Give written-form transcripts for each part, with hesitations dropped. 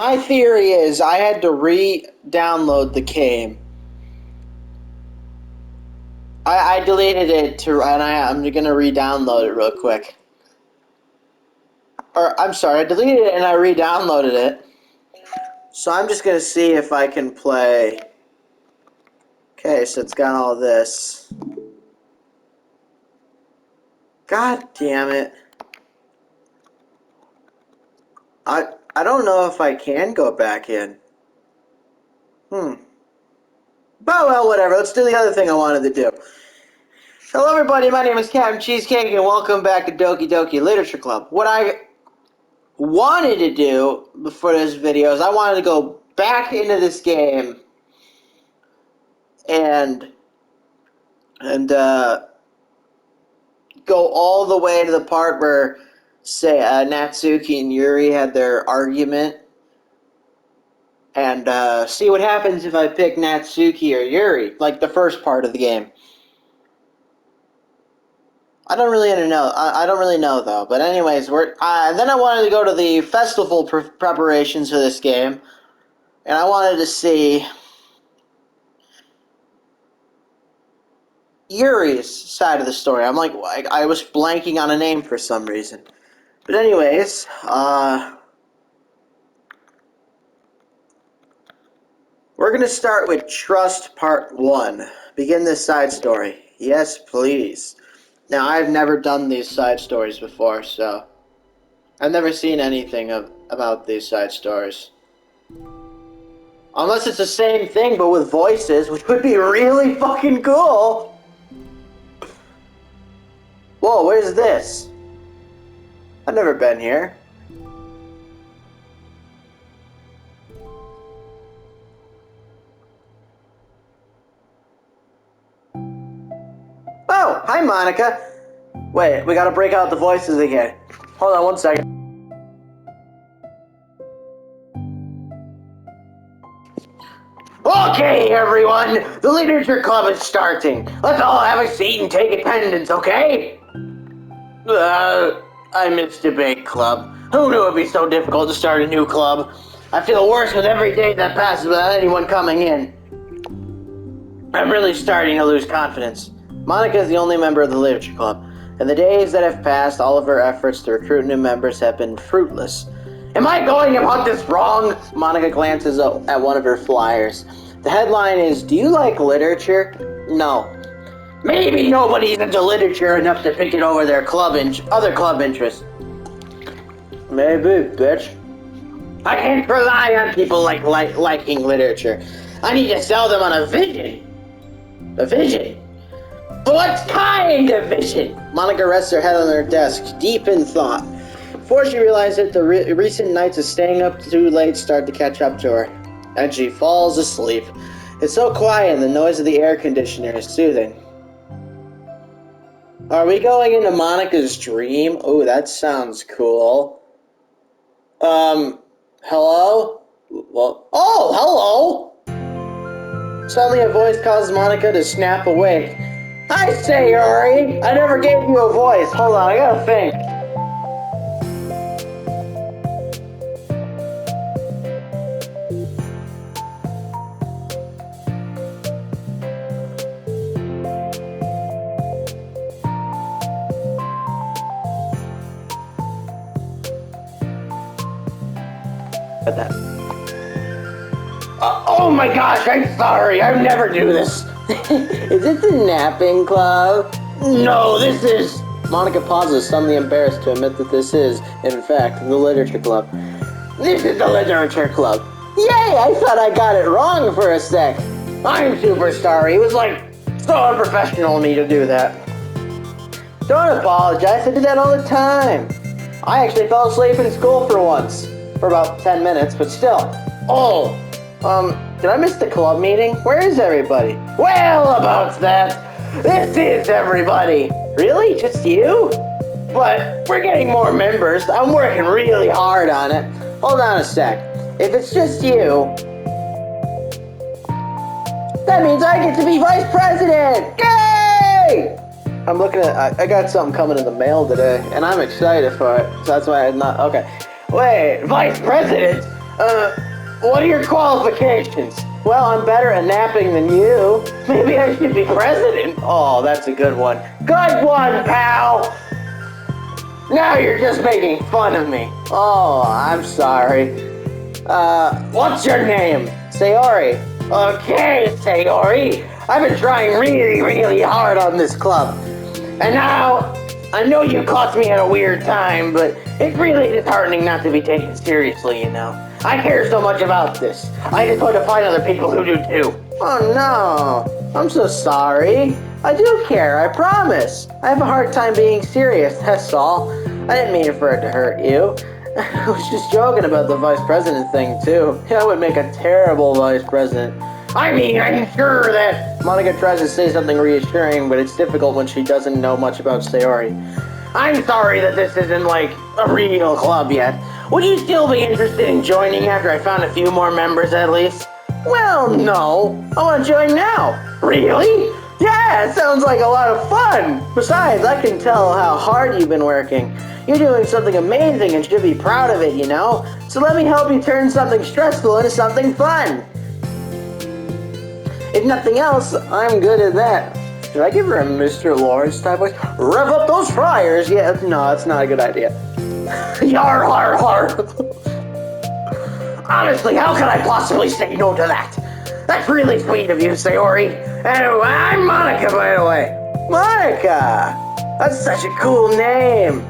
My theory is I had to re-download the game. I deleted it and I'm gonna re-download it real quick. Or I'm sorry, I deleted it and I re-downloaded it. So I'm just gonna see if I can play. Okay, so it's got all this. God damn it. I don't know if I can go back in. But well, whatever. Let's do the other thing I wanted to do. Hello, everybody. My name is Captain Cheesecake, and welcome back to Doki Doki Literature Club. What I wanted to do before this video is I wanted to go back into this game and go all the way to the part where, say, Natsuki and Yuri had their argument, and see what happens if I pick Natsuki or Yuri, like the first part of the game. I don't really know. I don't really know though. But anyways, then I wanted to go to the festival preparations for this game, and I wanted to see Yuri's side of the story. I was blanking on a name for some reason. But anyways, we're gonna start with Trust Part 1. Begin this side story. Yes, please. Now, I've never done these side stories before, so I've never seen anything about these side stories. Unless it's the same thing, but with voices, which would be really fucking cool. Whoa, where's this? I've never been here. Oh, hi, Monica. Wait, we gotta break out the voices again. Hold on one second. Okay, everyone, the literature club is starting. Let's all have a seat and take attendance, okay? I missed debate club. Who knew it'd be so difficult to start a new club? I feel worse with every day that passes without anyone coming in. I'm really starting to lose confidence. Monica is the only member of the literature club. In the days that have passed, all of her efforts to recruit new members have been fruitless. Am I going about this wrong? Monica glances at one of her flyers. The headline is, "Do you like literature?" No. Maybe nobody's into literature enough to pick it over their other club interests. Maybe, bitch. I can't rely on people liking literature. I need to sell them on a vision. A vision? What kind of vision? Monica rests her head on her desk, deep in thought. Before she realized it, the recent nights of staying up too late start to catch up to her, and she falls asleep. It's so quiet and the noise of the air conditioner is soothing. Are we going into Monica's dream? Oh, that sounds cool. Hello? Well, oh, hello! Suddenly a voice causes Monica to snap awake. I say, Yuri, I never gave you a voice. Hold on, I gotta think. That. Oh my gosh, I'm sorry. I never do this. Is it the napping club? No, this is... Monica pauses, suddenly embarrassed to admit that this is, in fact, the literature club. This is the literature club. Yay, I thought I got it wrong for a sec. I'm super sorry. It was so unprofessional of me to do that. Don't apologize. I do that all the time. I actually fell asleep in school for once. For about 10 minutes, but still. Oh, did I miss the club meeting? Where is everybody? Well, about that, this is everybody. Really? Just you? But we're getting more members. I'm working really hard on it. Hold on a sec. If it's just you, that means I get to be vice president! Yay! I'm looking at, I got something coming in the mail today, and I'm excited for it, so that's why I'm not, okay. Wait, vice president? What are your qualifications? Well, I'm better at napping than you. Maybe I should be president. Oh, that's a good one. Good one, pal! Now you're just making fun of me. Oh, I'm sorry. What's your name? Sayori. Okay, Sayori. I've been trying really, really hard on this club. And now, I know you caught me at a weird time, but it's really disheartening not to be taken seriously, you know. I care so much about this. I just want to find other people who do too. Oh no, I'm so sorry. I do care, I promise. I have a hard time being serious, that's all. I didn't mean for it to hurt you. I was just joking about the vice president thing too. I would make a terrible vice president. I mean, I'm sure that... Monica tries to say something reassuring, but it's difficult when she doesn't know much about Sayori. I'm sorry that this isn't like a real club yet. Would you still be interested in joining after I found a few more members at least? Well, no. I want to join now. Really? Yeah, it sounds like a lot of fun. Besides, I can tell how hard you've been working. You're doing something amazing and should be proud of it, you know? So let me help you turn something stressful into something fun. If nothing else, I'm good at that. Should I give her a Mr. Lawrence type voice? Rev up those fryers! Yeah, no, that's not a good idea. Yar, har, har. Honestly, how could I possibly say no to that? That's really sweet of you, Sayori. Anyway, I'm Monica, by the way. Monica! That's such a cool name.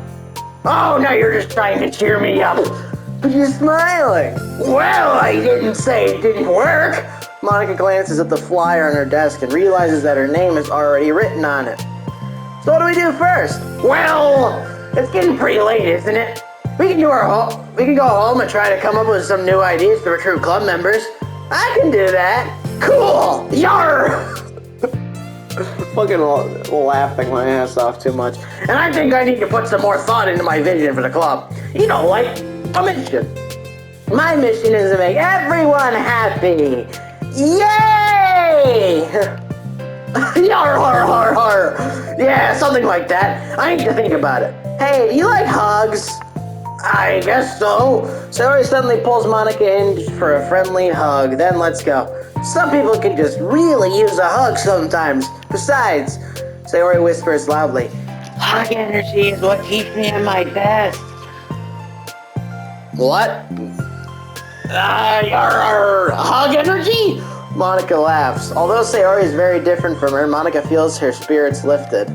Oh, now you're just trying to cheer me up. But you're smiling. Well, I didn't say it didn't work. Monica glances at the flyer on her desk and realizes that her name is already written on it. So what do we do first? Well, it's getting pretty late, isn't it? We can go home and try to come up with some new ideas to recruit club members. I can do that. Cool. Yar! Fucking laughing my ass off too much. And I think I need to put some more thought into my vision for the club. You know, like a mission. My mission is to make everyone happy. Yay! Yar, har, har, har. Yeah, something like that. I need to think about it. Hey, do you like hugs? I guess so. Sayori suddenly pulls Monica in for a friendly hug. Then let's go. Some people can just really use a hug sometimes. Besides, Sayori whispers loudly, hug energy is what keeps me at my best. What? Hug energy? Monica laughs. Although Sayori is very different from her, Monica feels her spirits lifted.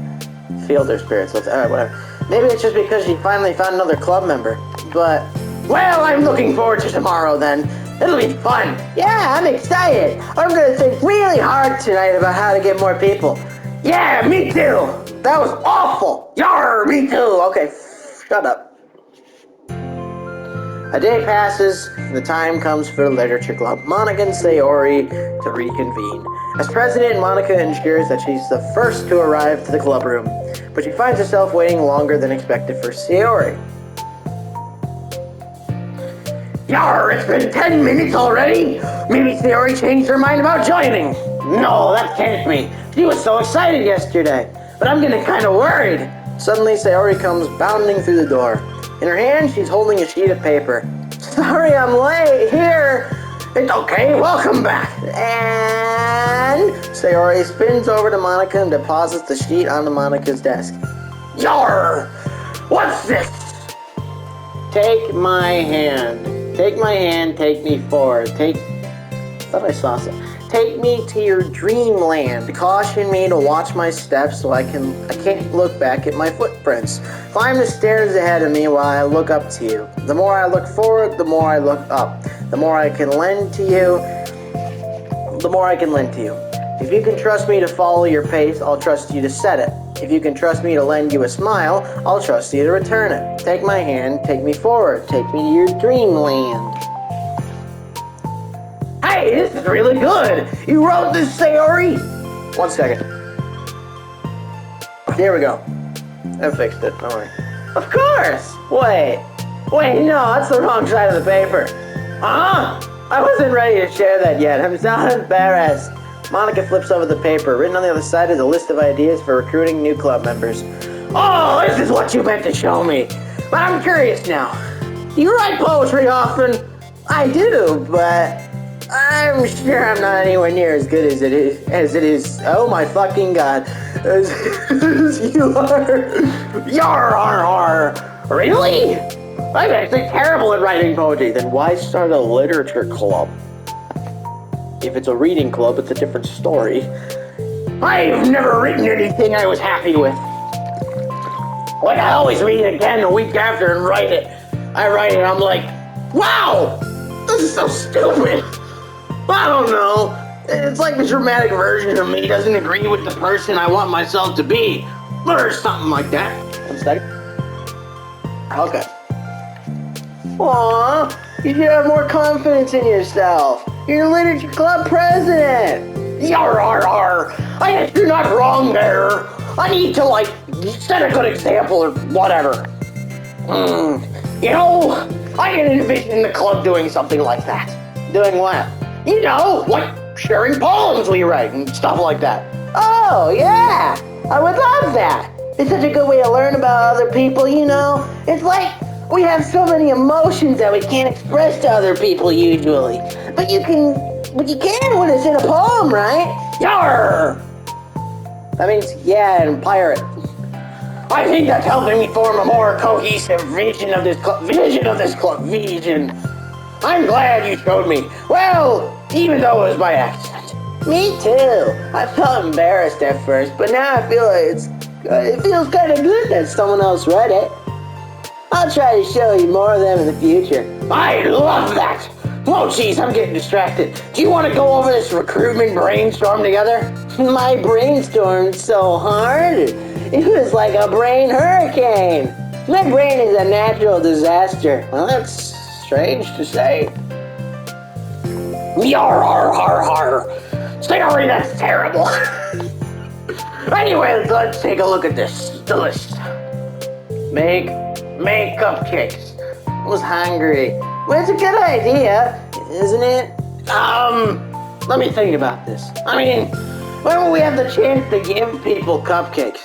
Alright, whatever. Maybe it's just because she finally found another club member. But, well, I'm looking forward to tomorrow then. It'll be fun. Yeah, I'm excited. I'm gonna think really hard tonight about how to get more people. Yeah, me too. That was awful. Yar, me too. Okay, shut up. A day passes, and the time comes for the literature club. Monica and Sayori to reconvene. As president, Monica ensures that she's the first to arrive to the club room, but she finds herself waiting longer than expected for Sayori. Yar, it's been 10 minutes already? Maybe Sayori changed her mind about joining. No, that can't be. She was so excited yesterday, but I'm getting kind of worried. Suddenly, Sayori comes bounding through the door. In her hand, she's holding a sheet of paper. Sorry, I'm late. Here. It's okay. Welcome back. And Sayori spins over to Monica and deposits the sheet onto Monica's desk. Yar! What's this? Take my hand. Take my hand, take me forward. I thought I saw something. Take me to your dreamland. Caution me to watch my steps so I can't look back at my footprints. Climb the stairs ahead of me while I look up to you. The more I look forward, the more I look up. The more I can lend to you, the more I can lend to you. If you can trust me to follow your pace, I'll trust you to set it. If you can trust me to lend you a smile, I'll trust you to return it. Take my hand, take me forward, take me to your dreamland. Hey, this is really good! You wrote this, Sayori? 1 second. There we go. I fixed it, don't worry. Of course! Wait, no, that's the wrong side of the paper. Huh? I wasn't ready to share that yet. I'm so embarrassed. Monica flips over the paper. Written on the other side is a list of ideas for recruiting new club members. Oh, this is what you meant to show me. But I'm curious now. Do you write poetry often? I do, but I'm sure I'm not anywhere near as good as it is. Oh my fucking god. As you are. Yar. Really? I'm actually terrible at writing poetry. Then why start a literature club? If it's a reading club, it's a different story. I've never written anything I was happy with. Like, I always read it again a week after and write it. I write it, I'm like, wow! This is so stupid! I don't know. It's like the dramatic version of me doesn't agree with the person I want myself to be. Or something like that. One second. Okay. Aww, you should have more confidence in yourself. You're the literature club president. Yar. I guess you're not wrong there. I need to, like, set a good example or whatever. You know, I can envision the club doing something like that. Doing what? You know, like sharing poems we write and stuff like that. Oh, yeah. I would love that. It's such a good way to learn about other people, you know. It's like we have so many emotions that we can't express to other people usually. But you can when it's in a poem, right? Yar! That means yeah and pirate. I think that's helping me form a more cohesive vision of this club. I'm glad you showed me. Well, even though it was by accident. Me too. I felt embarrassed at first, but now I feel it feels kind of good that someone else read it. I'll try to show you more of them in the future. I love that. Oh, geez, I'm getting distracted. Do you want to go over this recruitment brainstorm together? My brainstormed so hard, it was like a brain hurricane. My brain is a natural disaster. Well, that's strange to say. Yar. Sorry, that's terrible. Anyway, let's take a look at the list. Make cupcakes. I was hungry. Well, it's a good idea, isn't it? Let me think about this. I mean, when will we have the chance to give people cupcakes?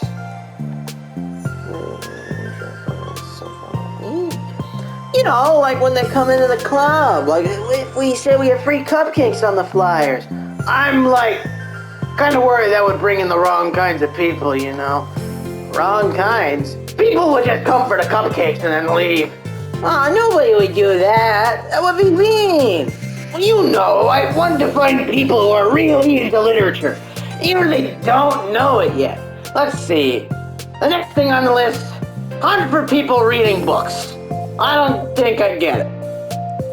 You know, like when they come into the club. Like, we said we have free cupcakes on the flyers. I'm, like, kind of worried that would bring in the wrong kinds of people, you know? Wrong kinds? People would just come for the cupcakes and then leave. Aw, nobody would do that. That would be mean. Well, you know, I want to find people who are really into literature, even if they don't know it yet. Let's see. The next thing on the list, hunt for people reading books. I don't think I get it.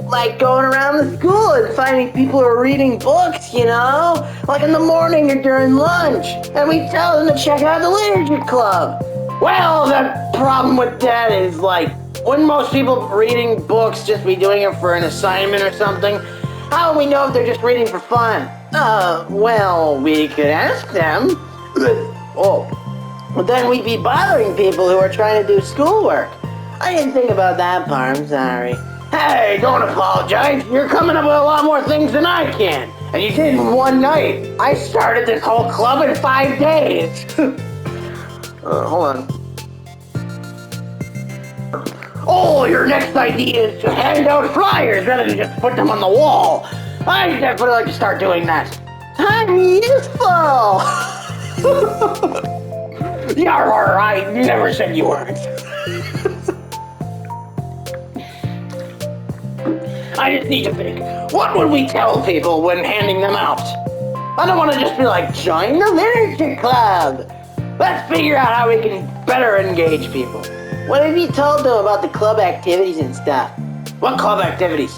Like going around the school and finding people who are reading books, you know? Like in the morning or during lunch. And we tell them to check out the literature club. Well, the problem with that is, like, wouldn't most people reading books just be doing it for an assignment or something? How do we know if they're just reading for fun? Well, we could ask them. But then we'd be bothering people who are trying to do schoolwork. I didn't think about that part, I'm sorry. Hey, don't apologize. You're coming up with a lot more things than I can. And you did in one night. I started this whole club in 5 days. Hold on. Oh, your next idea is to hand out flyers rather than just put them on the wall. I definitely like to start doing that. I'm useful. Yarr, I never said you weren't. I just need to think, what would we tell people when handing them out? I don't want to just be like, join the literature club. Let's figure out how we can better engage people. What have you told them about the club activities and stuff? What club activities?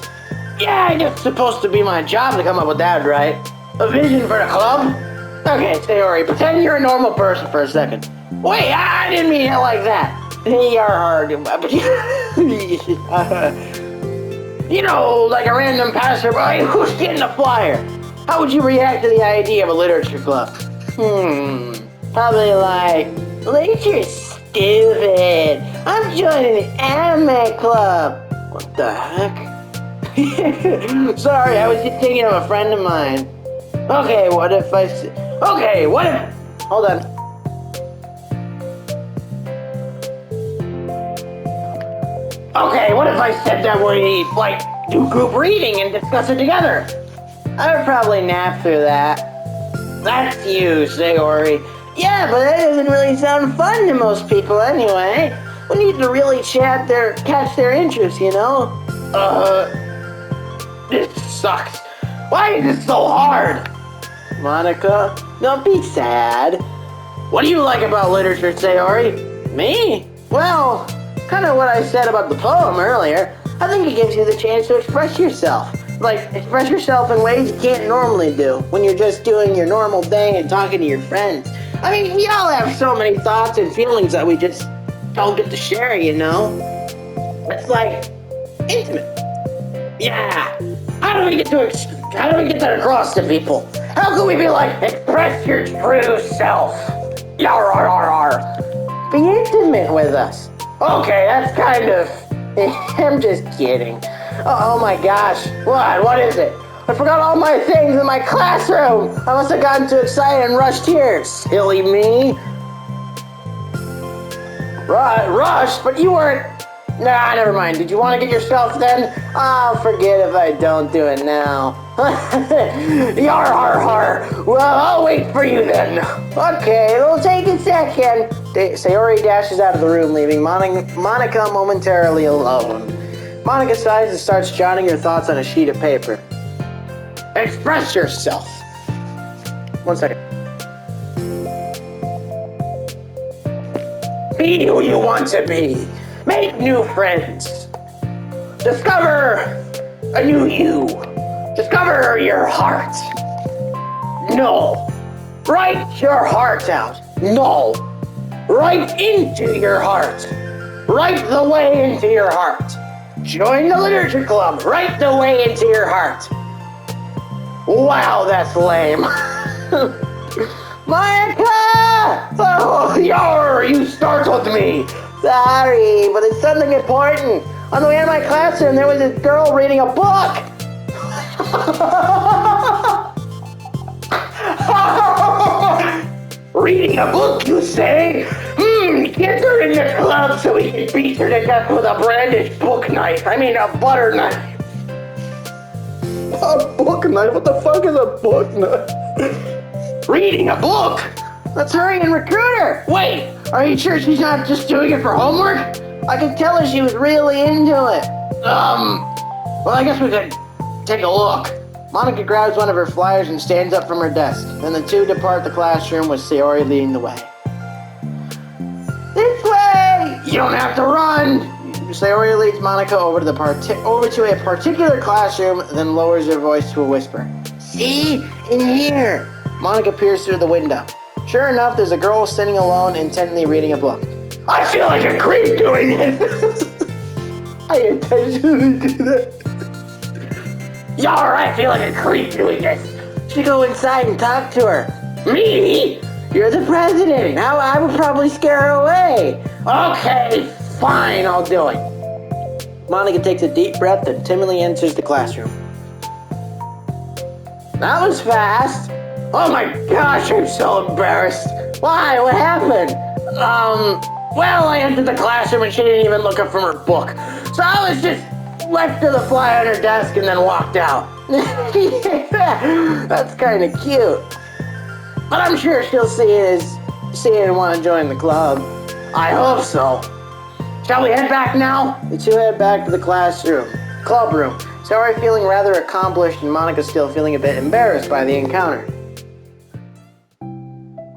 Yeah, I guess it's supposed to be my job to come up with that, right? A vision for the club? Okay, stay alright. Pretend you're a normal person for a second. Wait, I didn't mean it like that. You're hard. You know, like a random passerby who's getting a flyer. How would you react to the idea of a literature club? Probably like, literature's stupid. I'm joining the anime club. What the heck? Sorry, I was just thinking of a friend of mine. Okay, what if hold on. Okay, what if I said that we, like, do group reading and discuss it together. I would probably nap through that. That's you, Sayori. Yeah, but that doesn't really sound fun to most people anyway. We need to really catch their interest, you know? This sucks. Why is it so hard? Monica, don't be sad. What do you like about literature, Sayori? Me? Well, kind of what I said about the poem earlier. I think it gives you the chance to express yourself. Like, express yourself in ways you can't normally do when you're just doing your normal thing and talking to your friends. I mean, we all have so many thoughts and feelings that we just don't get to share, you know? It's like intimate. Yeah. How do we get that across to people? How can we be like, express your true self? Yar, yar, yar, yar. Be intimate with us. Okay, that's kind of... I'm just kidding. Oh my gosh. What is it? I forgot all my things in my classroom. I must have gotten too excited and rushed here. Silly me. Rushed? But you weren't... Nah, never mind. Did you want to get yourself then? I'll forget if I don't do it now. Yar, har, har. Well, I'll wait for you then. Okay, it'll take a second. Sayori dashes out of the room, leaving Monica momentarily alone. Monica sighs and starts jotting her thoughts on a sheet of paper. Express yourself. 1 second. Be who you want to be. Make new friends. Discover a new you. Discover your heart. No. Write your heart out. No. Right into your heart. Right the way into your heart. Join the literature club. Right the way into your heart. Wow, that's lame. Monica! Oh, yar, you startled me. Sorry, but it's something important. On the way out of my classroom, there was this girl reading a book. Reading a book, you say? Get her in the club so we can beat her to death with a brandished book knife. I mean, a butter knife. A book knife? What the fuck is a book knife? Reading a book? Let's hurry and recruit her. Wait, are you sure she's not just doing it for homework? I could tell her she was really into it. Well, I guess we could take a look. Monica grabs one of her flyers and stands up from her desk. Then the two depart the classroom with Sayori leading the way. This way! You don't have to run! Sayori leads Monica over to a particular classroom, then lowers her voice to a whisper. See? In here! Monica peers through the window. Sure enough, there's a girl sitting alone, intently reading a book. I feel like a creep doing it! I intentionally did that. Yar, I feel like a creep doing this. Should go inside and talk to her. Me? You're the president. I would probably scare her away. Okay, fine, I'll do it. Monica takes a deep breath and timidly enters the classroom. That was fast. Oh my gosh, I'm so embarrassed. Why? What happened? Well, I entered the classroom and she didn't even look up from her book. So I was just left her the flyer on her desk and then walked out. That's kind of cute. But I'm sure she'll see it and want to join the club. I hope so. Shall we head back now? The two head back to the club room. Sayori feeling rather accomplished and Monica still feeling a bit embarrassed by the encounter.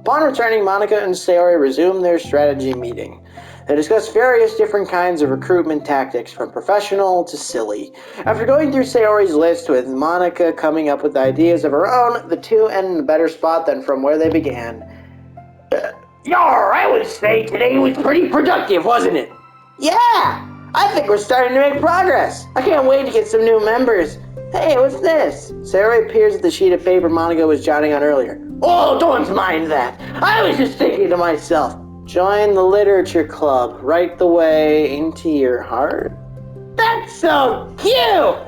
Upon returning, Monica and Sayori resume their strategy meeting. They discuss various different kinds of recruitment tactics, from professional to silly. After going through Sayori's list with Monica coming up with ideas of her own, the two end in a better spot than from where they began. Yar, I would say today was pretty productive, wasn't it? Yeah! I think we're starting to make progress. I can't wait to get some new members. Hey, what's this? Sayori peers at the sheet of paper Monica was jotting on earlier. Oh, don't mind that. I was just thinking to myself, join the literature club right the way into your heart. That's so cute!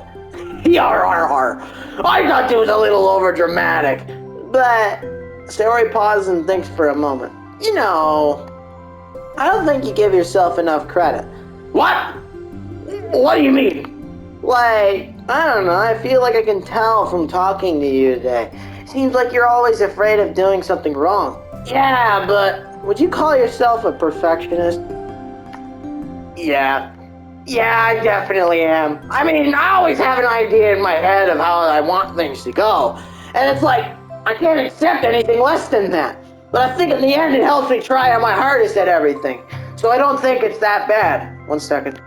Yar, har, har. I thought it was a little overdramatic. But Sayori pauses and thinks for a moment. You know, I don't think you give yourself enough credit. What? What do you mean? Like, I don't know, I feel like I can tell from talking to you today. Seems like you're always afraid of doing something wrong. Yeah, but would you call yourself a perfectionist? Yeah. Yeah, I definitely am. I mean, I always have an idea in my head of how I want things to go. And it's like, I can't accept anything less than that. But I think in the end it helps me try my hardest at everything. So I don't think it's that bad. 1 second.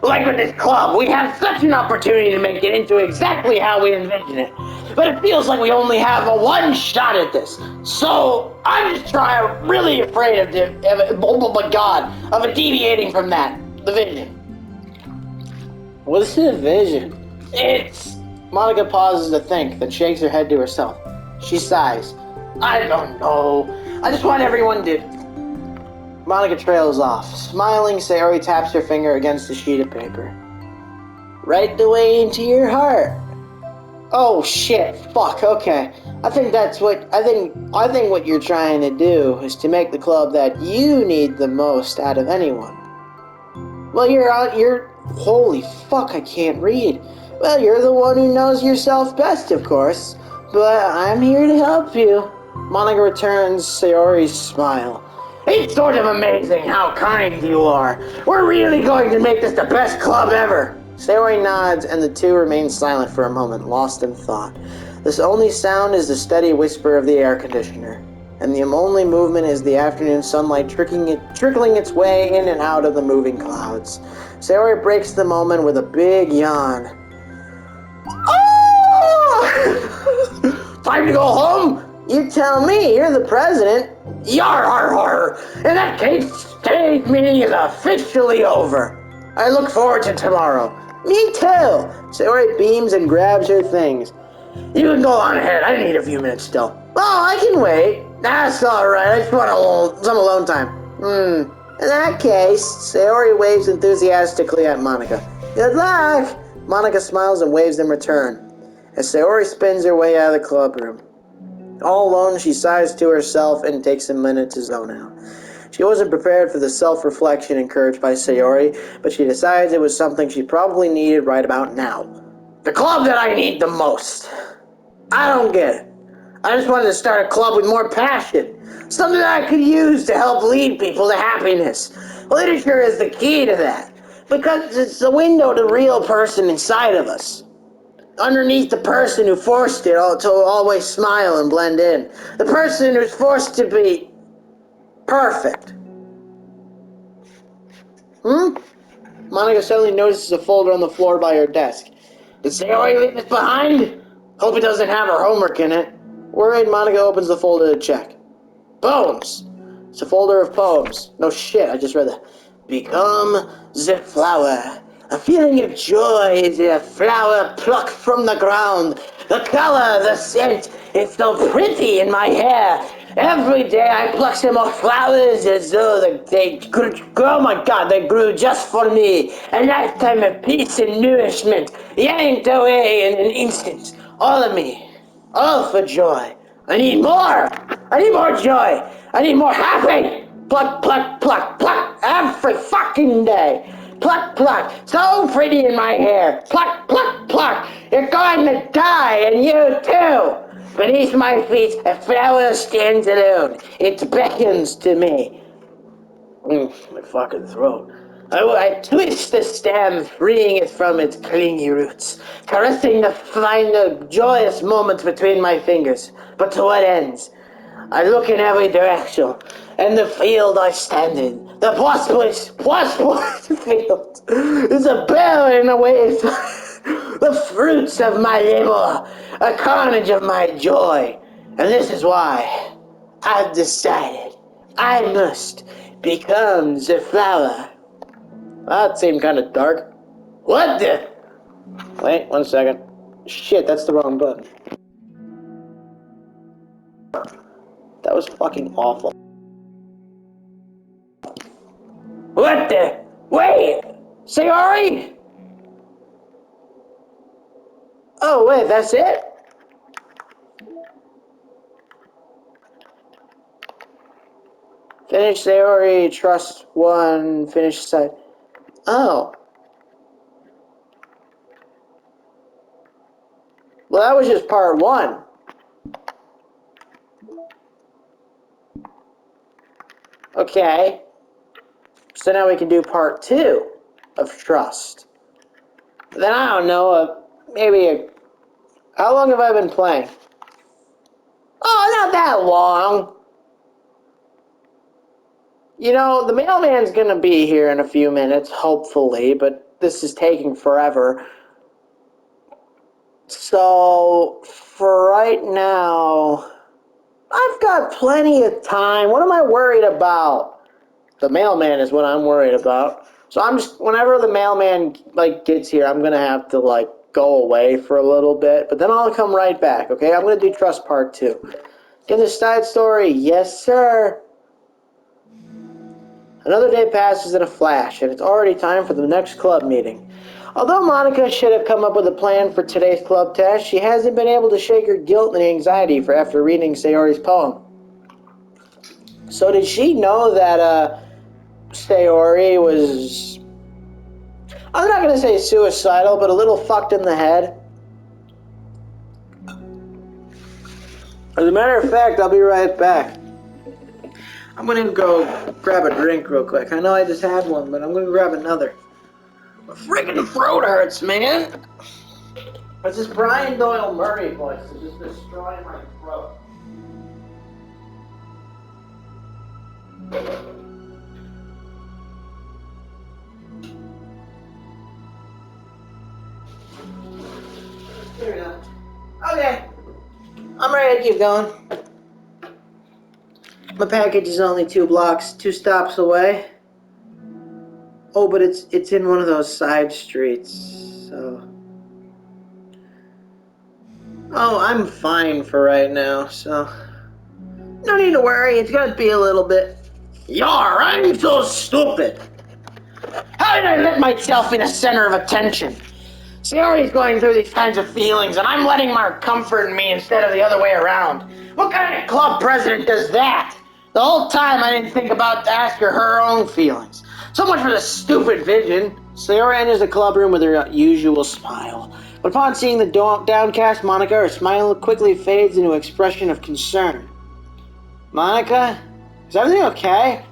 Like with this club, we have such an opportunity to make it into exactly how we envision it. But it feels like we only have a one shot at this. So I'm just really afraid oh my god, of deviating from that. The vision. What's the vision? It's... Monica pauses to think, then shakes her head to herself. She sighs. I don't know. I just want everyone to... Monica trails off. Smiling, Sayori taps her finger against the sheet of paper. Right the way into your heart. Oh shit, fuck, okay. I think what you're trying to do is to make the club that you need the most out of anyone. Well, holy fuck, I can't read. Well, you're the one who knows yourself best, of course. But I'm here to help you. Monica returns Sayori's smile. It's sort of amazing how kind you are. We're really going to make this the best club ever. Sayori nods, and the two remain silent for a moment, lost in thought. This only sound is the steady whisper of the air conditioner, and the only movement is the afternoon sunlight trickling its way in and out of the moving clouds. Sayori breaks the moment with a big yawn. Oh! Time to go home? You tell me, you're the president. Yar har har. In that case, today's meeting is officially over. I look forward to tomorrow. Me too. Sayori beams and grabs her things. You can go on ahead. I need a few minutes still. Oh, I can wait. That's alright. I just want some alone time. In that case, Sayori waves enthusiastically at Monica. Good luck! Monica smiles and waves in return. As Sayori spins her way out of the clubroom. All alone, she sighs to herself and takes a minute to zone out. She wasn't prepared for the self-reflection encouraged by Sayori, but she decides it was something she probably needed right about now. The club that I need the most. I don't get it. I just wanted to start a club with more passion. Something that I could use to help lead people to happiness. Literature is the key to that. Because it's the window to the real person inside of us. Underneath the person who forced it all to always smile and blend in. The person who's forced to be perfect. Monica suddenly notices a folder on the floor by her desk. Did Sayori leave this behind? Hope it doesn't have her homework in it. Worried, Monica opens the folder to check. Poems. It's a folder of poems. No shit, I just read that. Become the flower. A feeling of joy is a flower plucked from the ground. The color, the scent, it's so pretty in my hair. Every day I pluck some more flowers as though they grew, oh my god, they grew just for me. A lifetime of peace and nourishment, yanked away in an instant. All of me, all for joy. I need more! I need more joy! I need more happy! Pluck, pluck, pluck, pluck, every fucking day! Pluck, pluck, so pretty in my hair! Pluck, pluck, pluck! You're going to die, and you too! Beneath my feet, a flower stands alone. It beckons to me. My fucking throat. I twist the stem, freeing it from its clingy roots, caressing the final joyous moments between my fingers. But to what ends? I look in every direction, and the field I stand in, the prosperous field, is a barren waste. The fruits of my labor, a carnage of my joy. And this is why I've decided I must become the flower. That seemed kind of dark. What the? Wait, 1 second. Shit, that's the wrong button. That was fucking awful. What the? Wait! Sayori? Oh, wait, that's it? Finish Sayori, trust one, finish side. Oh. Well, that was just part one. Okay. So now we can do part two of trust. Then I don't know, how long have I been playing? Oh, not that long. You know, the mailman's gonna be here in a few minutes, hopefully, but this is taking forever. So, for right now, I've got plenty of time. What am I worried about? The mailman is what I'm worried about. So I'm just, whenever the mailman, gets here, I'm gonna have to, go away for a little bit, but then I'll come right back, okay? I'm gonna do Trust Part 2. In the side story, yes, sir. Another day passes in a flash, and it's already time for the next club meeting. Although Monica should have come up with a plan for today's club test, she hasn't been able to shake her guilt and anxiety for after reading Sayori's poem. So did she know that, Sayori was, I'm not going to say suicidal, but a little fucked in the head? As a matter of fact, I'll be right back. I'm going to go grab a drink real quick. I know I just had one, but I'm going to grab another. My freaking throat hurts, man. It's this Brian Doyle Murray voice that's just destroying my throat. Here we go. Okay. I'm ready to keep going. My package is only 2 stops away. Oh, but it's in one of those side streets, so... Oh, I'm fine for right now, so... No need to worry, it's gonna be a little bit... Yar, I'm so stupid! How did I let myself be the center of attention? Sayori's going through these kinds of feelings, and I'm letting Mark comfort me instead of the other way around. What kind of club president does that? The whole time I didn't think about to ask her own feelings. So much for the stupid vision. Sayori enters the club room with her usual smile. But upon seeing the downcast Monica, her smile quickly fades into an expression of concern. Monica? Is everything okay?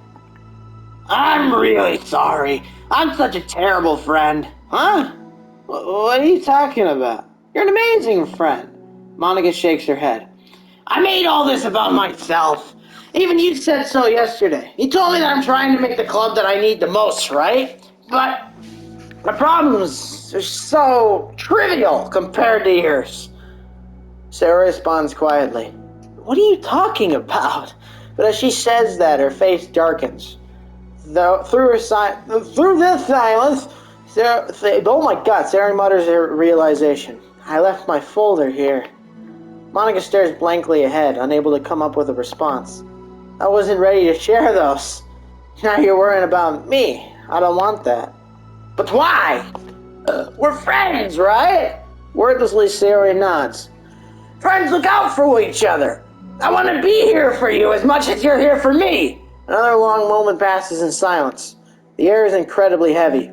I'm really sorry. I'm such a terrible friend. Huh? What are you talking about? You're an amazing friend. Monica shakes her head. I made all this about myself. Even you said so yesterday. You told me that I'm trying to make the club that I need the most, right? But the problems are so trivial compared to yours. Sarah responds quietly. What are you talking about? But as she says that, her face darkens. Through this silence, oh my God, Sarah mutters her realization. I left my folder here. Monica stares blankly ahead, unable to come up with a response. I wasn't ready to share those. Now you're worrying about me. I don't want that. But why? We're friends, right? Wordlessly, Sarah nods. Friends look out for each other. I want to be here for you as much as you're here for me. Another long moment passes in silence. The air is incredibly heavy.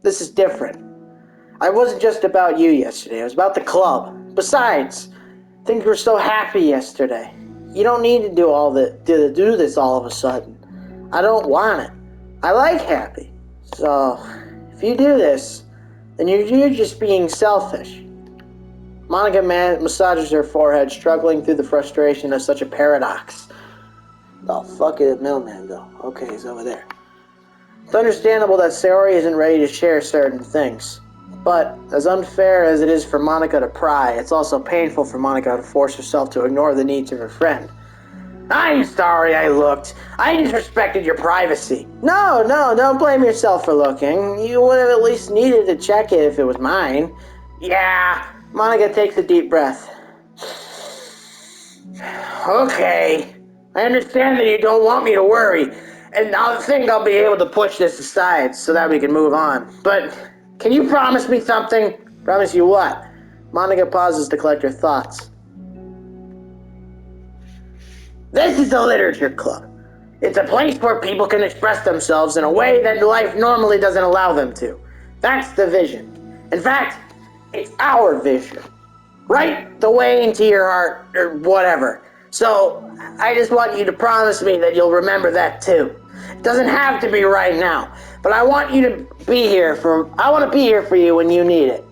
This is different. It wasn't just about you yesterday. It was about the club. Besides, things were so happy yesterday. You don't need to do this all of a sudden. I don't want it. I like happy. So, if you do this, then you're just being selfish. Monica massages her forehead, struggling through the frustration of such a paradox. Oh, fuck it, the mailman, though. Okay, he's over there. It's understandable that Sayori isn't ready to share certain things. But, as unfair as it is for Monica to pry, it's also painful for Monica to force herself to ignore the needs of her friend. I'm sorry I looked. I disrespected your privacy. No, don't blame yourself for looking. You would have at least needed to check it if it was mine. Yeah, Monica takes a deep breath. Okay, I understand that you don't want me to worry, and I think I'll be able to push this aside so that we can move on. But can you promise me something? Promise you what? Monica pauses to collect her thoughts. This is a literature club. It's a place where people can express themselves in a way that life normally doesn't allow them to. That's the vision. In fact, it's our vision. Right the way into your heart, or whatever. So, I just want you to promise me that you'll remember that too. It doesn't have to be right now, but I want you to be here I want to be here for you when you need it.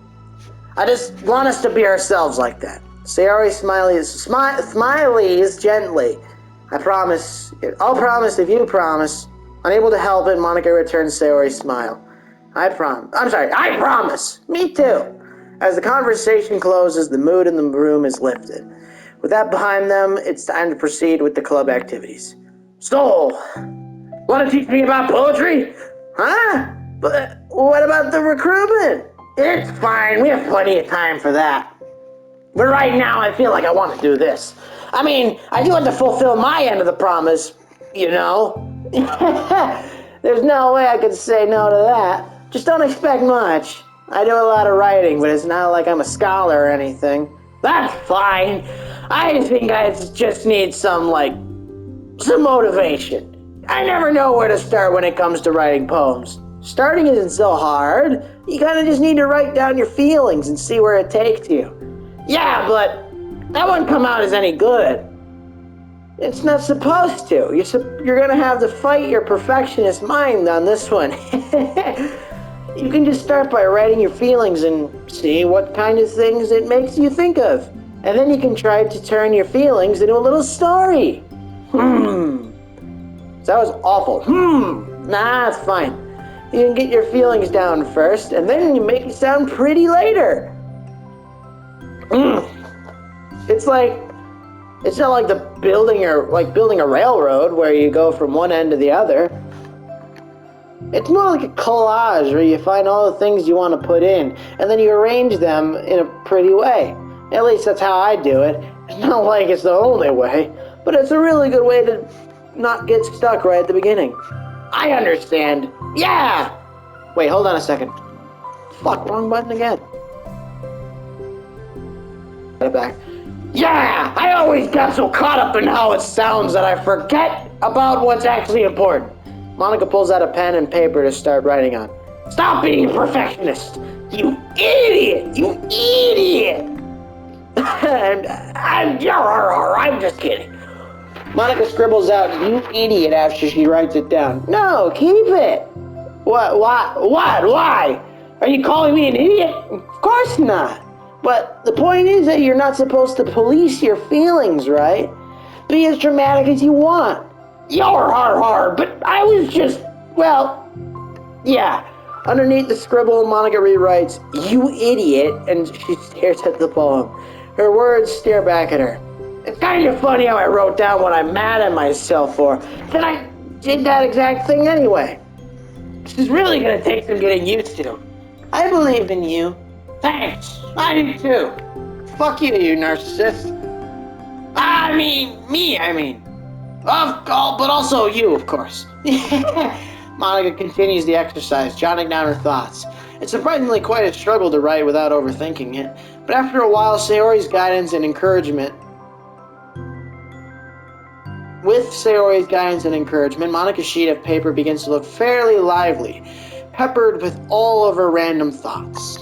I just want us to be ourselves like that. Sayori smiles gently. I'll promise if you promise. Unable to help it, Monica returns Sayori's smile. I promise. Me too. As the conversation closes, the mood in the room is lifted. With that behind them, it's time to proceed with the club activities. So, want to teach me about poetry? Huh? But what about the recruitment? It's fine. We have plenty of time for that. But right now, I feel like I want to do this. I mean, I do have to fulfill my end of the promise, you know? There's no way I could say no to that. Just don't expect much. I do a lot of writing, but it's not like I'm a scholar or anything. That's fine. I think I just need some motivation. I never know where to start when it comes to writing poems. Starting isn't so hard. You kind of just need to write down your feelings and see where it takes you. Yeah, but that wouldn't come out as any good. It's not supposed to. You're gonna have to fight your perfectionist mind on this one. You can just start by writing your feelings and see what kind of things it makes you think of. And then you can try to turn your feelings into a little story. That was awful. Nah, it's fine. You can get your feelings down first, and then you make it sound pretty later. It's not like building a railroad where you go from one end to the other. It's more like a collage where you find all the things you want to put in, and then you arrange them in a pretty way. At least that's how I do it. It's not like it's the only way, but it's a really good way to not get stuck right at the beginning. I understand. Yeah! Wait, hold on a second. Fuck, wrong button again. Get it back. Yeah! I always got so caught up in how it sounds that I forget about what's actually important. Monica pulls out a pen and paper to start writing on. Stop being a perfectionist! You idiot! You idiot! I'm just kidding. Monica scribbles out, you idiot, after she writes it down. No, keep it! What? Why? Are you calling me an idiot? Of course not. But the point is that you're not supposed to police your feelings, right? Be as dramatic as you want. You're but I was just, yeah. Underneath the scribble, Monica rewrites, you idiot, and she stares at the poem. Her words stare back at her. It's kind of funny how I wrote down what I'm mad at myself for. Then I did that exact thing anyway. This is really gonna take some getting used to. I believe in you. Thanks. I do too. Fuck you, you narcissist. I mean. But also you, of course. Monica continues the exercise, jotting down her thoughts. It's surprisingly quite a struggle to write without overthinking it, but after a while, Sayori's guidance and encouragement, Monica's sheet of paper begins to look fairly lively, peppered with all of her random thoughts.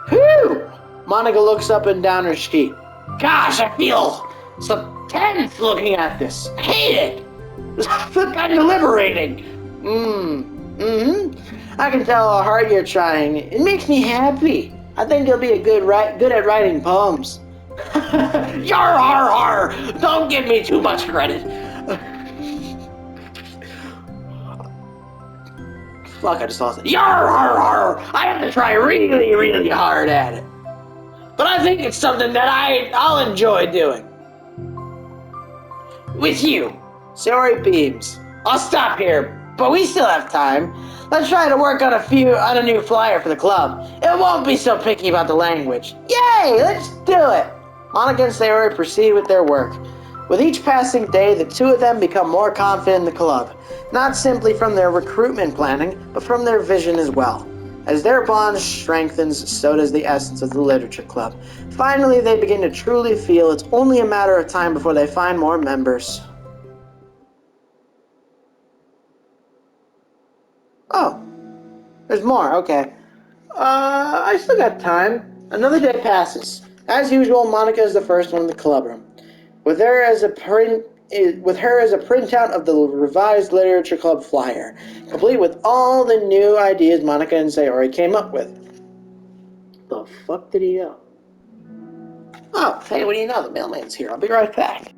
Whew! Monica looks up and down her sheet. Gosh, I feel so tense looking at this. I hate it. It's kind of liberating. I can tell how hard you're trying. It makes me happy. I think you'll be good at writing poems. Yar! Don't give me too much credit. Fuck, I just lost it. Yar! I have to try really, really hard at it. But I think it's something that I'll enjoy doing. With you. Sayori beams. I'll stop here, but we still have time. Let's try to work on a new flyer for the club. It won't be so picky about the language. Yay! Let's do it! Monica and Sayori proceed with their work. With each passing day, the two of them become more confident in the club, not simply from their recruitment planning, but from their vision as well. As their bond strengthens, so does the essence of the literature club. Finally, they begin to truly feel it's only a matter of time before they find more members. Oh, there's more, okay. I still got time. Another day passes. As usual, Monica is the first one in the clubroom. With her as a printout of the revised literature club flyer, complete with all the new ideas Monica and Sayori came up with. The fuck did he go? Oh, hey, what do you know? The mailman's here. I'll be right back.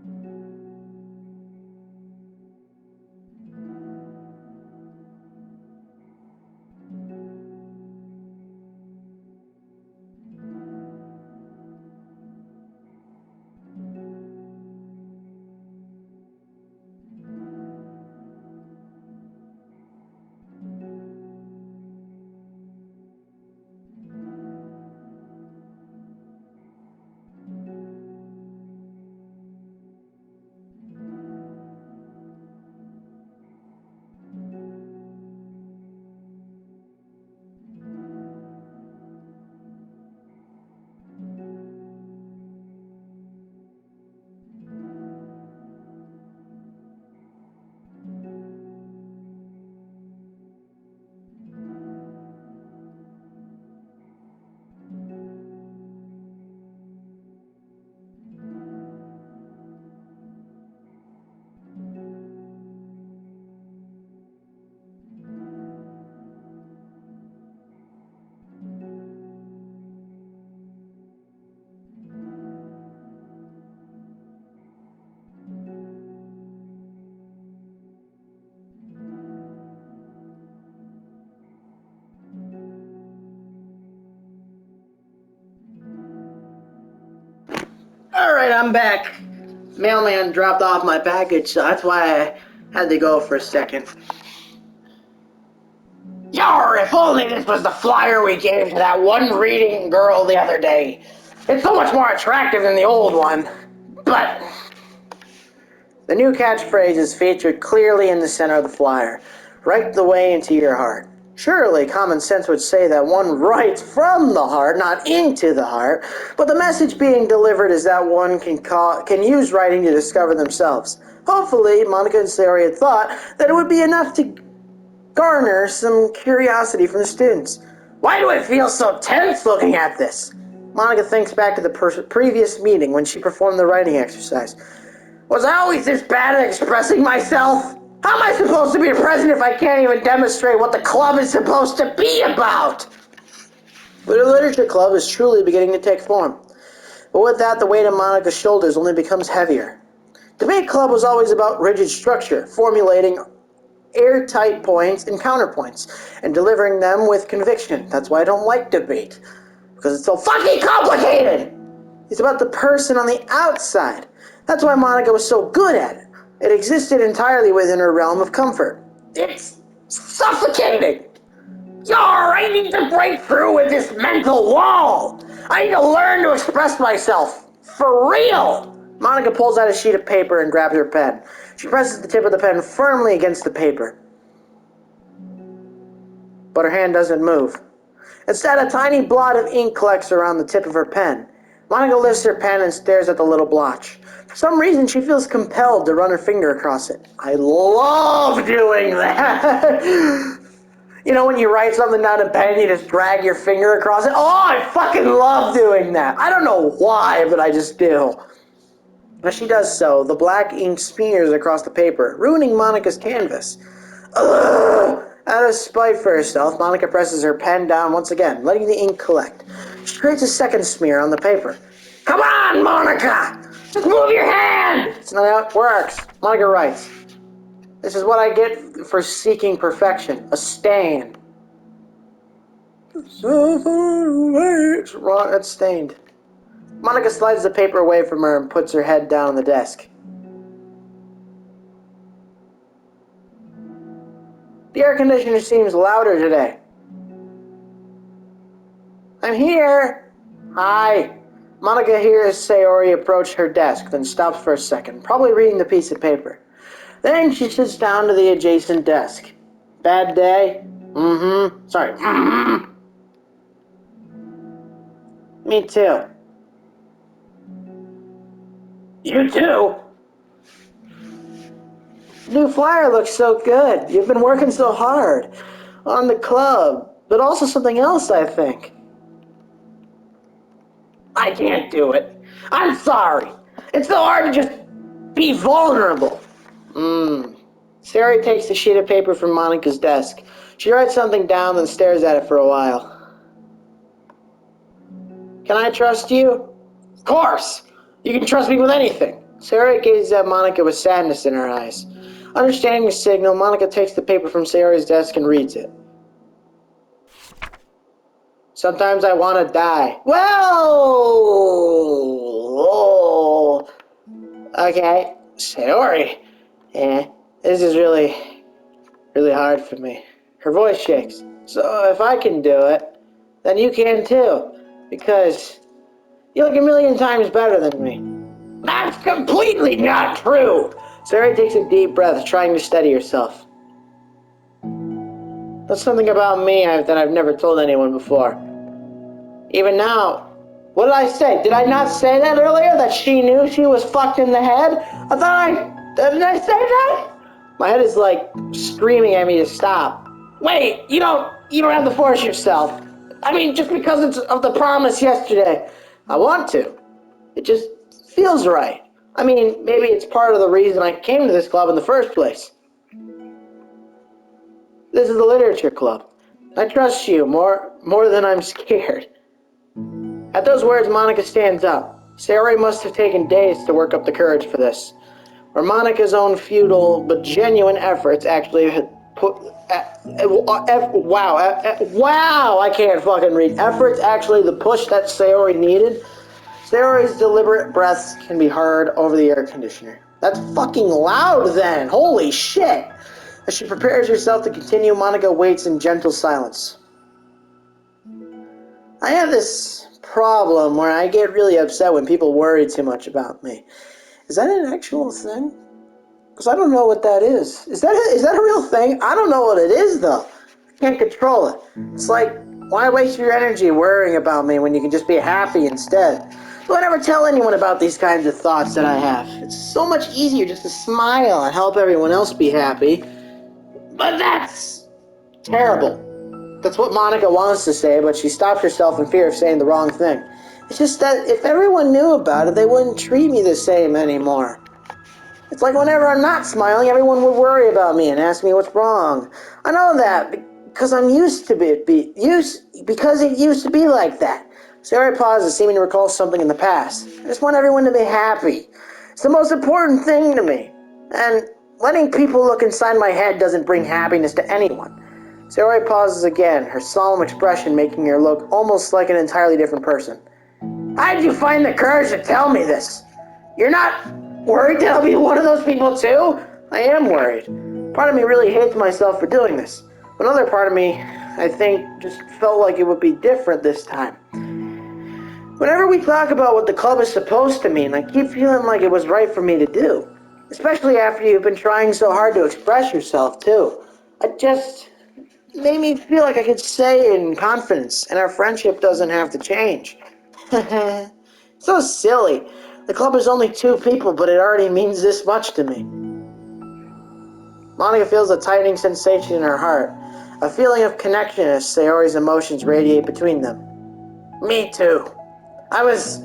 Alright, I'm back. Mailman dropped off my package, so that's why I had to go for a second. Yar, if only this was the flyer we gave to that one reading girl the other day. It's so much more attractive than the old one. But the new catchphrase is featured clearly in the center of the flyer. Write the way into your heart. Surely common sense would say that one writes from the heart, not into the heart, but the message being delivered is that one can use writing to discover themselves. Hopefully, Monica and Sayori had thought that it would be enough to garner some curiosity from the students. Why do I feel so tense looking at this? Monica thinks back to the previous meeting when she performed the writing exercise. Was I always this bad at expressing myself? How am I supposed to be a president if I can't even demonstrate what the club is supposed to be about? But the literature club is truly beginning to take form. But with that, the weight on Monica's shoulders only becomes heavier. Debate club was always about rigid structure, formulating airtight points and counterpoints, and delivering them with conviction. That's why I don't like debate, because it's so fucking complicated! It's about the person on the outside. That's why Monica was so good at it. It existed entirely within her realm of comfort. It's suffocating! Yar, I need to break through with this mental wall! I need to learn to express myself. For real! Monica pulls out a sheet of paper and grabs her pen. She presses the tip of the pen firmly against the paper. But her hand doesn't move. Instead, a tiny blot of ink collects around the tip of her pen. Monica lifts her pen and stares at the little blotch. For some reason, she feels compelled to run her finger across it. I love doing that! You know, when you write something down a pen, you just drag your finger across it? Oh, I fucking love doing that! I don't know why, but I just do. As she does so, the black ink smears across the paper, ruining Monica's canvas. Ugh! Out of spite for herself, Monica presses her pen down once again, letting the ink collect. She creates a second smear on the paper. Come on, Monica! Just move your hand! It's not how it works. Monica writes. This is what I get for seeking perfection. A stain. So far away. It's wrong. It's stained. Monica slides the paper away from her and puts her head down on the desk. The air conditioner seems louder today. I'm here. Hi. Monica hears Sayori approach her desk, then stops for a second, probably reading the piece of paper. Then she sits down to the adjacent desk. Bad day? Mm-hmm. Sorry. Mm-hmm. Me too. You too? New flyer looks so good. You've been working so hard on the club, but also something else, I think. I can't do it. I'm sorry. It's so hard to just be vulnerable. Sari takes the sheet of paper from Monica's desk. She writes something down and stares at it for a while. Can I trust you? Of course. You can trust me with anything. Sari gazes at Monica with sadness in her eyes. Understanding the signal, Monica takes the paper from Sari's desk and reads it. Sometimes I want to die. Whoa! Okay, Sayori. Yeah, this is really hard for me. Her voice shakes. So if I can do it, then you can too. Because you look a million times better than me. That's completely not true! Sarah takes a deep breath, trying to steady herself. That's something about me that I've never told anyone before. Even now, what did I say? Did I not say that earlier? That she knew she was fucked in the head? Didn't I say that? My head is like screaming at me to stop. Wait, you don't have to force yourself. I mean, just because it's of the promise yesterday. I want to. It just feels right. I mean, maybe it's part of the reason I came to this club in the first place. This is the literature club. I trust you more than I'm scared. At those words, Monica stands up. Sayori must have taken days to work up the courage for this. Where Monica's own futile but genuine efforts actually had put... wow, I can't fucking read. Efforts actually the push that Sayori needed. Sayori's deliberate breaths can be heard over the air conditioner. That's fucking loud then! Holy shit! As she prepares herself to continue, Monica waits in gentle silence. I have this problem where I get really upset when people worry too much about me. Is that an actual thing? Because I don't know what that is. Is that a real thing? I don't know what it is, though. I can't control it. It's like, why waste your energy worrying about me when you can just be happy instead? So I never tell anyone about these kinds of thoughts that I have. It's so much easier just to smile and help everyone else be happy. But that's terrible. That's what Monica wants to say, but she stops herself in fear of saying the wrong thing. It's just that if everyone knew about it, they wouldn't treat me the same anymore. It's like whenever I'm not smiling, everyone would worry about me and ask me what's wrong. I know that because I'm used to because it used to be like that. Sarah pauses, seeming to recall something in the past. I just want everyone to be happy. It's the most important thing to me. And letting people look inside my head doesn't bring happiness to anyone. Sarah pauses again, her solemn expression making her look almost like an entirely different person. How did you find the courage to tell me this? You're not worried that I'll be one of those people too? I am worried. Part of me really hates myself for doing this. But another part of me, I think, just felt like it would be different this time. Whenever we talk about what the club is supposed to mean, I keep feeling like it was right for me to do. Especially after you've been trying so hard to express yourself too. It just made me feel like I could say it in confidence, and our friendship doesn't have to change. So silly. The club is only 2 people, but it already means this much to me. Monica feels a tightening sensation in her heart, a feeling of connection as Sayori's emotions radiate between them. Me too. I was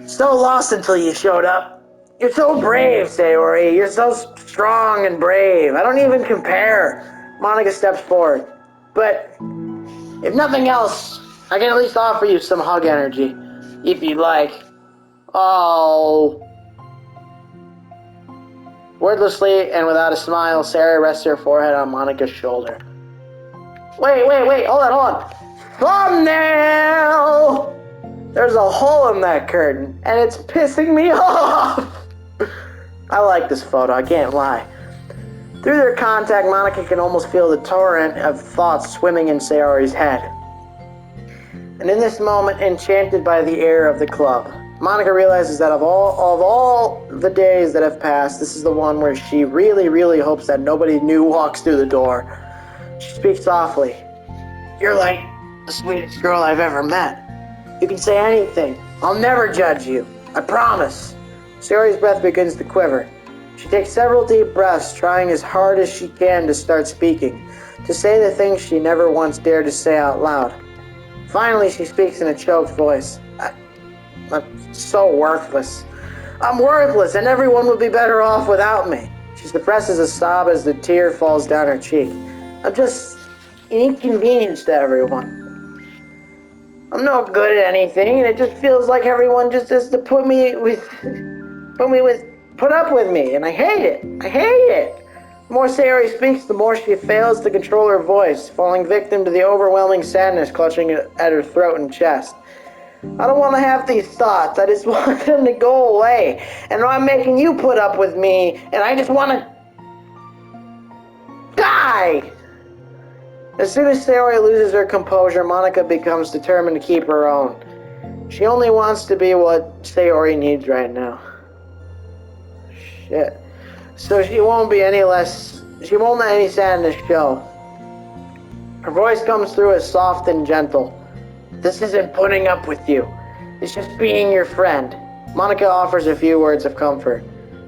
so lost until you showed up. You're so brave, Sayori. You're so strong and brave. I don't even compare. Monica steps forward. But if nothing else, I can at least offer you some hug energy, if you'd like. Oh. Wordlessly and without a smile, Sarah rests her forehead on Monica's shoulder. Wait, hold on. Thumbnail! There's a hole in that curtain, and it's pissing me off! I like this photo, I can't lie. Through their contact, Monica can almost feel the torrent of thoughts swimming in Sayori's head. And in this moment, enchanted by the air of the club, Monica realizes that of all the days that have passed, this is the one where she really, really hopes that nobody new walks through the door. She speaks softly. You're like the sweetest girl I've ever met. You can say anything. I'll never judge you. I promise. Sayori's breath begins to quiver. She takes several deep breaths, trying as hard as she can to start speaking, to say the things she never once dared to say out loud. Finally, she speaks in a choked voice. I'm so worthless. I'm worthless, and everyone would be better off without me. She suppresses a sob as the tear falls down her cheek. I'm just an inconvenience to everyone. I'm not good at anything, and it just feels like everyone just has to put up with me, and I hate it. I hate it. The more Sayori speaks, the more she fails to control her voice, falling victim to the overwhelming sadness clutching at her throat and chest. I don't want to have these thoughts. I just want them to go away. And I'm making you put up with me, and I just want to die. As soon as Sayori loses her composure, Monica becomes determined to keep her own. She only wants to be what Sayori needs right now. Shit. So she won't let any sadness show. Her voice comes through as soft and gentle. This isn't putting up with you. It's just being your friend. Monica offers a few words of comfort.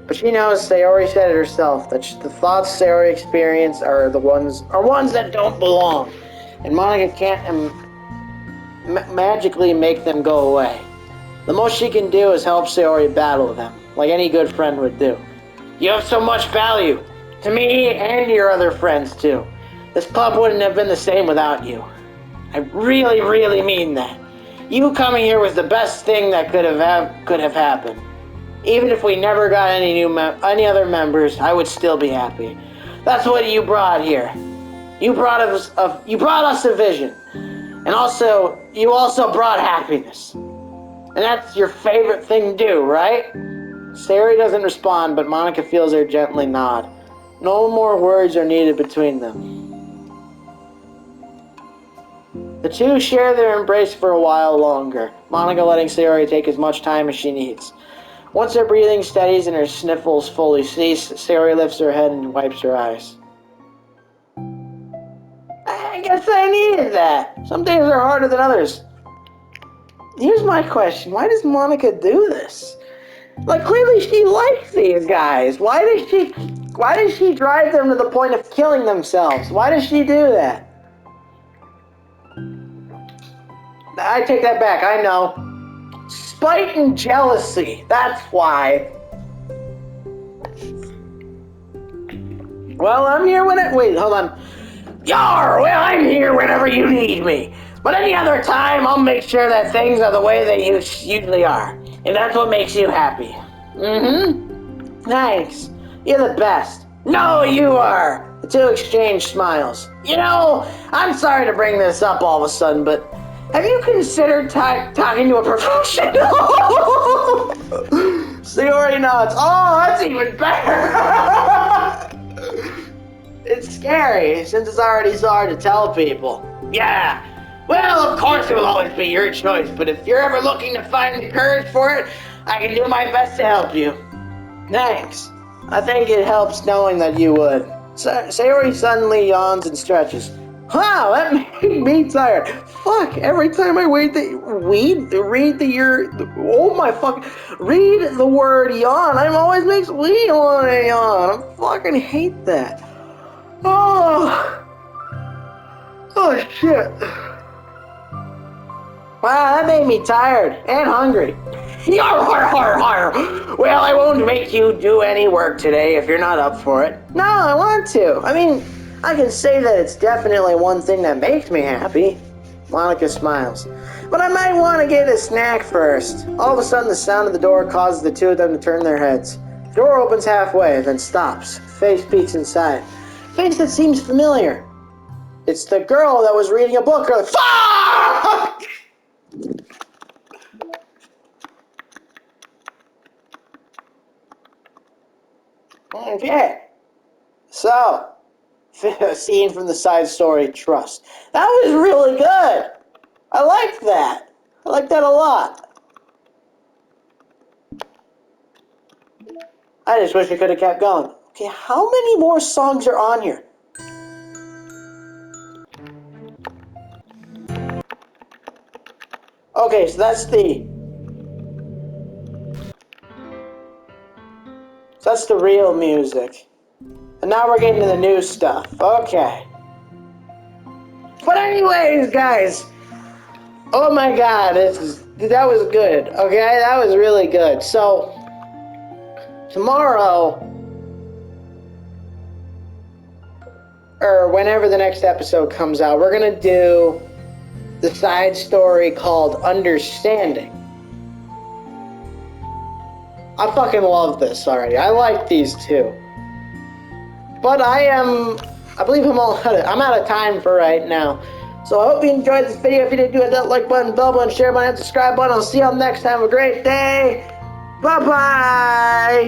But she knows Sayori said it herself, that the thoughts Sayori experiences are ones that don't belong. And Monica can't magically make them go away. The most she can do is help Sayori battle them, like any good friend would do. You have so much value, to me and your other friends too. This club wouldn't have been the same without you. I really, really mean that. You coming here was the best thing that could have happened. Even if we never got any other members, I would still be happy. That's what you brought here. You brought us a vision, and you also brought happiness. And that's your favorite thing to do, right? Sayori doesn't respond, but Monica feels her gently nod. No more words are needed between them. The two share their embrace for a while longer, Monica letting Sayori take as much time as she needs. Once her breathing steadies and her sniffles fully cease, Sayori lifts her head and wipes her eyes. I guess I needed that. Some days are harder than others. Here's my question. Why does Monica do this? Like, clearly she likes these guys. Why does she drive them to the point of killing themselves? Why does she do that? I take that back. I know. Spite and jealousy. That's why. Well, I'm here wait, hold on. Yar! Well, I'm here whenever you need me. But any other time, I'll make sure that things are the way they usually are. And that's what makes you happy. Mm-hmm. Thanks. You're the best. No, you are. The two exchange smiles. You know, I'm sorry to bring this up all of a sudden, but have you considered talking to a professional? Sayori nods. Oh, that's even better. It's scary, since it's already so hard to tell people. Yeah. Well, of course it will always be your choice, but if you're ever looking to find the courage for it, I can do my best to help you. Thanks. I think it helps knowing that you would. Sayori suddenly yawns and stretches. Wow, that made me tired. Fuck, every time I read the word yawn, it always makes me want to yawn. I fucking hate that. Oh shit. Wow, that made me tired and hungry. Yar. Well, I won't make you do any work today if you're not up for it. No, I want to. I mean, I can say that it's definitely one thing that makes me happy. Monica smiles. But I might want to get a snack first. All of a sudden, the sound of the door causes the two of them to turn their heads. The door opens halfway, then stops. Face peeks inside. Face that seems familiar. It's the girl that was reading a book. Fuck! Okay. So, a scene from the side story, Trust. That was really good. I liked that. I liked that a lot. I just wish I could have kept going. Okay, how many more songs are on here? Okay, so that's the real music. And now we're getting to the new stuff. Okay. But anyways, guys. Oh my god, that was good. Okay, that was really good. So tomorrow, or whenever the next episode comes out, we're gonna do the side story called Understanding. I fucking love this already. I like these two. But I believe I'm out of time for right now. So I hope you enjoyed this video. If you did, do hit that like button, bell button, share button, and subscribe button. I'll see y'all next time. Have a great day. Bye-bye.